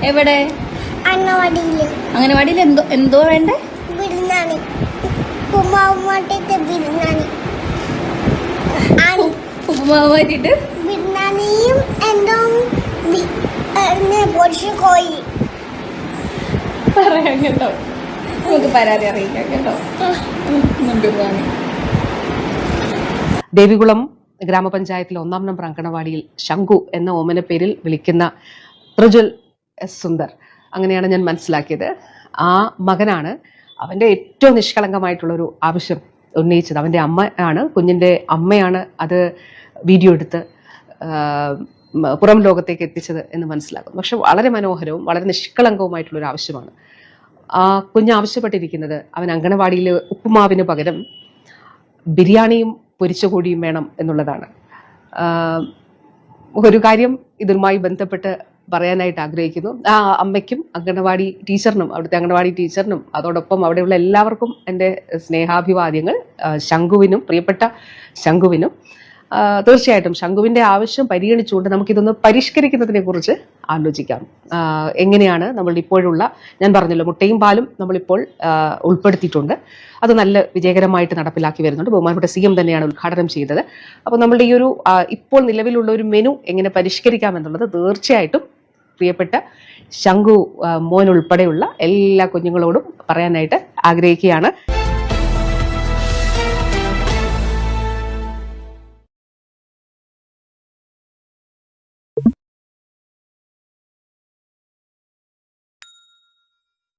എവിടെ? അംഗനവാടിയിൽ എന്തോ വേണ്ടേ? ഉപ്പുമാവ് മാറ്റിട്ട് പറയാം കേട്ടോ, നമുക്ക് പരാതി അറിയിക്കാം കേട്ടോ. ദേവികുളം ഗ്രാമപഞ്ചായത്തിലെ 1-ാം നമ്പർ അങ്കണവാടിയിൽ ശംഖു എന്ന ഓമന പേരിൽ വിളിക്കുന്ന പ്രജുൽ എസ് സുന്ദർ, അങ്ങനെയാണ് ഞാൻ മനസ്സിലാക്കിയത്. ആ മകനാണ് അവൻ്റെ ഏറ്റവും നിഷ്കളങ്കമായിട്ടുള്ളൊരു ആവശ്യം ഉന്നയിച്ചത്. അവൻ്റെ അമ്മ ആണ്, കുഞ്ഞിൻ്റെ അമ്മയാണ് അത് വീഡിയോ എടുത്ത് പുറം ലോകത്തേക്ക് എത്തിച്ചത് എന്ന് മനസ്സിലാക്കുന്നു. പക്ഷെ വളരെ മനോഹരവും വളരെ നിഷ്കളങ്കവുമായിട്ടുള്ളൊരു ആവശ്യമാണ്. ആ കുഞ്ഞ് ആവശ്യപ്പെട്ടിരിക്കുന്നത് അവൻ അങ്കണവാടിയിൽ ഉപ്പുമാവിന് പകരം ബിരിയാണിയും പൊരിച്ചകോടിയും വേണം എന്നുള്ളതാണ്. ഒരു കാര്യം ഇതുമായി ബന്ധപ്പെട്ട് പറയാനായിട്ട് ആഗ്രഹിക്കുന്നു. ആ അമ്മയ്ക്കും അങ്കണവാടി ടീച്ചറിനും, അവിടുത്തെ അങ്കണവാടി ടീച്ചറിനും അതോടൊപ്പം അവിടെയുള്ള എല്ലാവർക്കും എൻ്റെ സ്നേഹാഭിവാദ്യങ്ങൾ. ശംഖുവിനും, പ്രിയപ്പെട്ട ശംഖുവിനും തീർച്ചയായിട്ടും ശംഖുവിൻ്റെ ആവശ്യം പരിഗണിച്ചുകൊണ്ട് നമുക്കിതൊന്ന് പരിഷ്കരിക്കുന്നതിനെ കുറിച്ച് ആലോചിക്കാം. എങ്ങനെയാണ് നമ്മൾ ഇപ്പോഴുള്ള, ഞാൻ പറഞ്ഞല്ലോ, മുട്ടയും പാലും നമ്മളിപ്പോൾ ഉൾപ്പെടുത്തിയിട്ടുണ്ട്. അത് നല്ല വിജയകരമായിട്ട് നടപ്പിലാക്കി വരുന്നുണ്ട്. ബഹുമാനപ്പെട്ട CM തന്നെയാണ് ഉദ്ഘാടനം ചെയ്തത്. അപ്പോൾ നമ്മളുടെ ഈ ഒരു ഇപ്പോൾ നിലവിലുള്ള ഒരു മെനു എങ്ങനെ പരിഷ്കരിക്കാം എന്നുള്ളത് തീർച്ചയായിട്ടും പ്രിയപ്പെട്ട ശംഖു മോൻ ഉൾപ്പെടെയുള്ള എല്ലാ കുഞ്ഞുങ്ങളോടും പറയാനായിട്ട് ആഗ്രഹിക്കുകയാണ്.